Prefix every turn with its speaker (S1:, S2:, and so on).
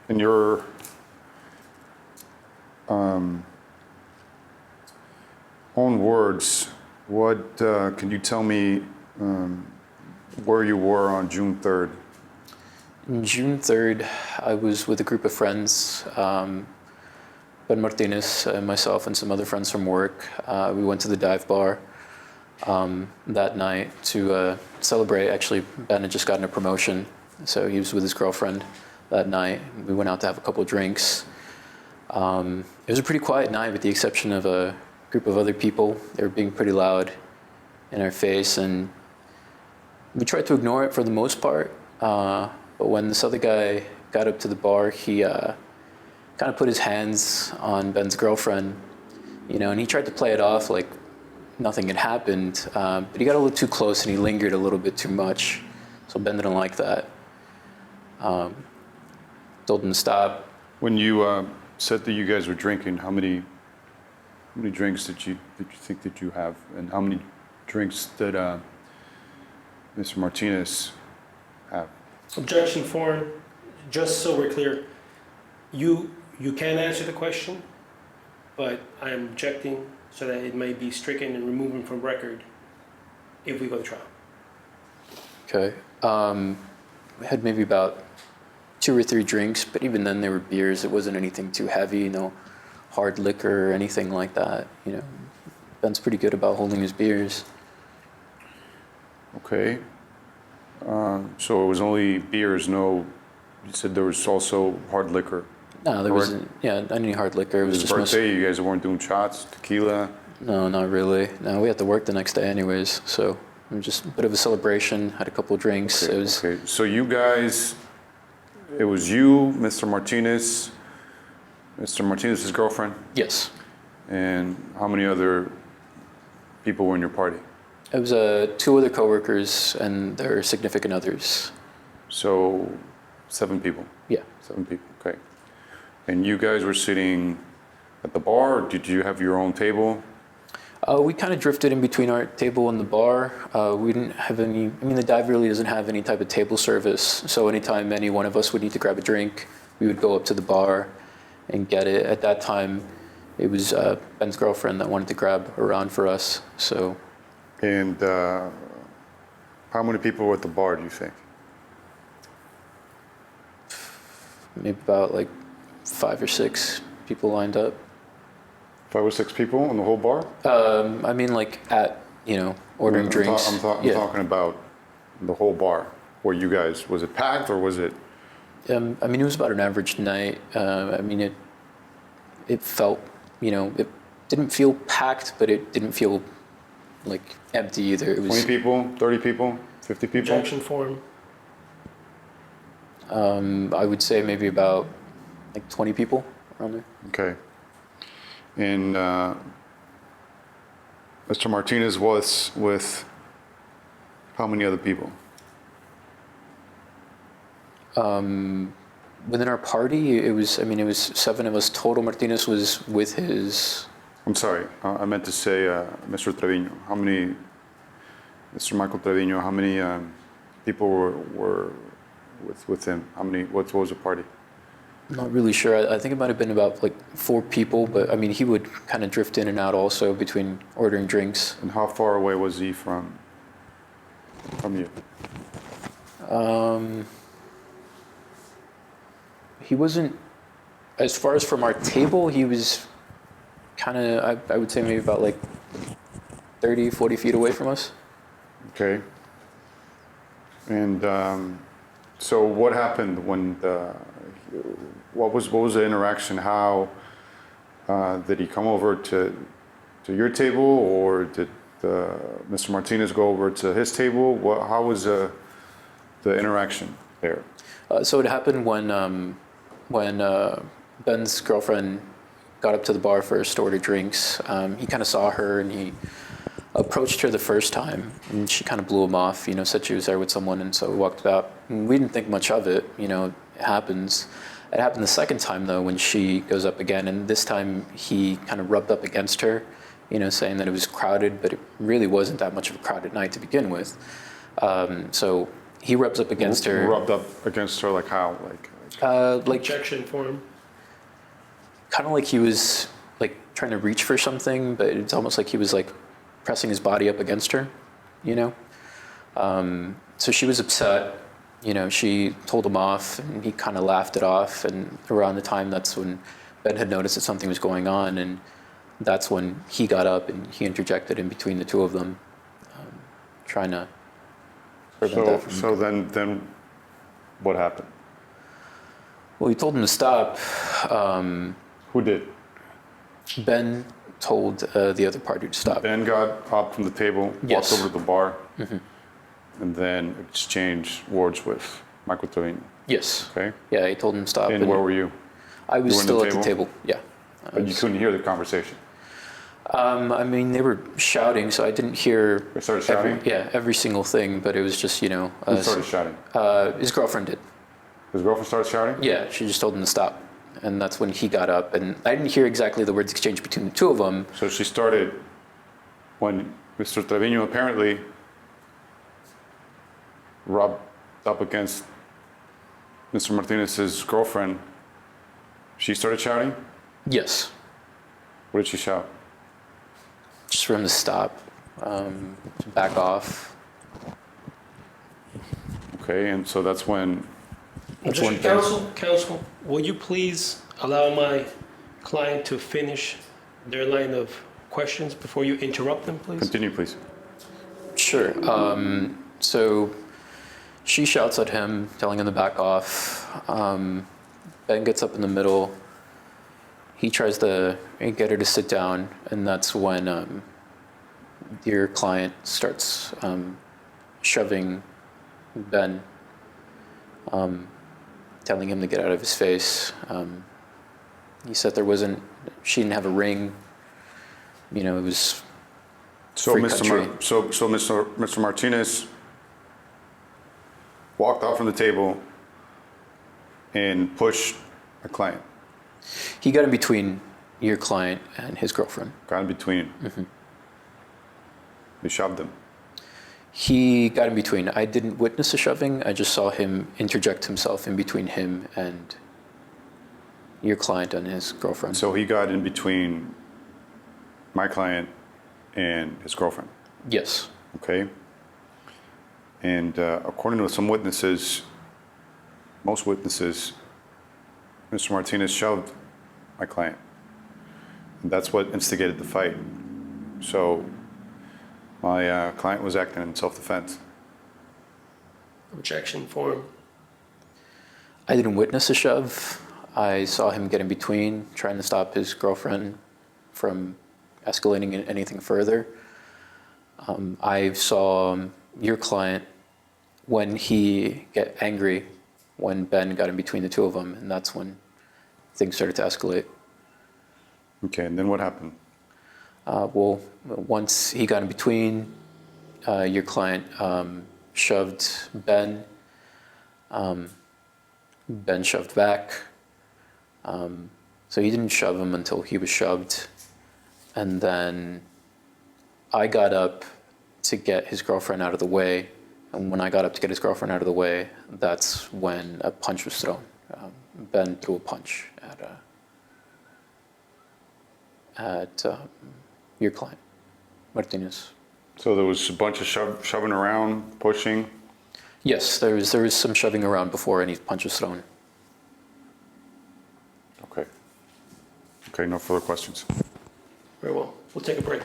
S1: in your own words, what can you tell me where you were on June 3rd?
S2: June 3rd, I was with a group of friends, Ben Martinez and myself and some other friends from work. We went to the dive bar that night to celebrate. Actually, Ben had just gotten a promotion, so he was with his girlfriend that night. We went out to have a couple of drinks. It was a pretty quiet night with the exception of a group of other people. They were being pretty loud in our face, and we tried to ignore it for the most part. But when this other guy got up to the bar, he kind of put his hands on Ben's girlfriend, and he tried to play it off like nothing had happened. But he got a little too close and he lingered a little bit too much. So Ben didn't like that. Told him to stop.
S1: When you said that you guys were drinking, how many drinks did you think that you have, and how many drinks did Mr. Martinez have?
S3: Objection form, just so we're clear, you can answer the question, but I am objecting so that it may be stricken and removed from record if we go to trial.
S2: Okay. We had maybe about 2 or 3 drinks, but even then they were beers. It wasn't anything too heavy, no hard liquor or anything like that. Ben's pretty good about holding his beers.
S1: Okay. So it was only beers, no, you said there was also hard liquor.
S2: No, there wasn't, not any hard liquor. It was
S1: His
S2: just
S1: birthday, you guys weren't doing shots, tequila?
S2: No, not really. No, we had to work the next day anyways, so it was just a bit of a celebration, had a couple of drinks.
S1: Okay,
S2: It was,
S1: okay. So you guys, it was you, Mr. Martinez's girlfriend,
S2: yes.
S1: and how many other people were in your party?
S2: It was 2 other coworkers and their significant others.
S1: So 7 people?
S2: Yeah.
S1: 7 people, okay. And you guys were sitting at the bar, or did you have your own table?
S2: We kind of drifted in between our table and the bar. We didn't have any, the dive really doesn't have any type of table service. So anytime any one of us would need to grab a drink, we would go up to the bar and get it. At that time, it was Ben's girlfriend that wanted to grab a round for us, so.
S1: And how many people were at the bar, do you think?
S2: Maybe about like 5 or 6 people lined up.
S1: 5 or 6 people in the whole bar?
S2: Like at, ordering drinks.
S1: I'm talking about the whole bar. Where you guys, was it packed or was it?
S2: It was about an average night. It felt, it didn't feel packed, but it didn't feel like empty either. It was
S1: 20 people, 30 people, 50 people?
S3: Objection form.
S2: I would say maybe about like 20 people around there.
S1: Okay. And Mr. Martinez was with how many other people?
S2: Within our party, it was 7 of us total. Martinez was with his...
S1: I'm sorry, I meant to say Mr. Trevino. How many, Mr. Michael Trevino, how many people were with him? How many, what was the party?
S2: I'm not really sure. I think it might have been about like 4 people, but he would kind of drift in and out also between ordering drinks.
S1: And how far away was he from you?
S2: He wasn't, as far as from our table, he was kind of, I would say maybe about like 30, 40 feet away from us.
S1: Okay. And so what happened when what was the interaction? How did he come over to your table, or did Mr. Martinez go over to his table? How was the interaction there?
S2: So it happened when Ben's girlfriend got up to the bar first to order drinks. He kind of saw her and he approached her the first time, and she kind of blew him off, said she was there with someone, and so we walked out. And we didn't think much of it, it happens. It happened the second time, though, when she goes up again, and this time he kind of rubbed up against her, saying that it was crowded, but it really wasn't that much of a crowded night to begin with. So he rubs up against her.
S1: Rubbed up against her like how?
S2: Like
S3: objection form?
S2: kind of like he was like trying to reach for something, but it's almost like he was like pressing his body up against her, you know? So she was upset, you know, she told him off and he kind of laughed it off. And around the time, that's when Ben had noticed that something was going on. And that's when he got up and he interjected in between the two of them, trying to prevent that from
S1: So then what happened?
S2: Well, he told him to stop.
S1: Who did?
S2: Ben told the other party to stop.
S1: Ben got up from the table,
S2: Yes.
S1: walked over to the bar, and then exchanged words with Michael Trevino.
S2: Yes.
S1: Okay.
S2: Yeah, he told him to stop.
S1: And where were you?
S2: I was
S1: you were in
S2: still
S1: the
S2: at the table. Yeah.
S1: But you couldn't hear the conversation.
S2: I mean, they were shouting, so I didn't hear.
S1: They started shouting?
S2: every single thing. But it was just, you know.
S1: Who started shouting?
S2: His girlfriend did.
S1: His girlfriend started shouting?
S2: Yeah, she just told him to stop, and that's when he got up. And I didn't hear exactly the words exchanged between the two of them.
S1: So she started when Mr. Trevino apparently rubbed up against Mr. Martinez's girlfriend. She started shouting?
S2: Yes,
S1: What did she shout?
S2: just for him to stop, to back off.
S1: Okay, and so that's when
S3: Objection. Counsel, will you please allow my client to finish their line of questions before you interrupt them, please?
S1: continue, please.
S2: Sure. So she shouts at him, telling him to back off. Ben gets up in the middle. He tries to get her to sit down, and that's when your client starts shoving Ben, telling him to get out of his face. He said she didn't have a ring. You know, it was
S1: So
S2: free
S1: Mr.
S2: country.
S1: Mr. Martinez walked out from the table and pushed a client,
S2: He got in between your client and his girlfriend.
S1: got in between. He shoved him.
S2: He got in between. I didn't witness the shoving. I just saw him interject himself in between him and your client and his girlfriend.
S1: So he got in between my client and his girlfriend.
S2: Yes.
S1: Okay. And according to some witnesses, most witnesses, Mr. Martinez shoved my client. And that's what instigated the fight. So my client was acting in self-defense.
S3: Objection form.
S2: I didn't witness a shove. I saw him get in between, trying to stop his girlfriend from escalating anything further. I saw your client when he get angry, when Ben got in between the two of them, and that's when things started to escalate.
S1: Okay, and then what happened?
S2: Well, once he got in between, your client shoved Ben. Ben shoved back. So he didn't shove him until he was shoved. And then I got up to get his girlfriend out of the way. And when I got up to get his girlfriend out of the way, that's when a punch was thrown. Ben threw a punch at your client, Martinez.
S1: So there was a bunch of shoving around, pushing.
S2: Yes, there was some shoving around before any punch was thrown.
S1: Okay. Okay, no further questions.
S3: Very well. We'll take a break.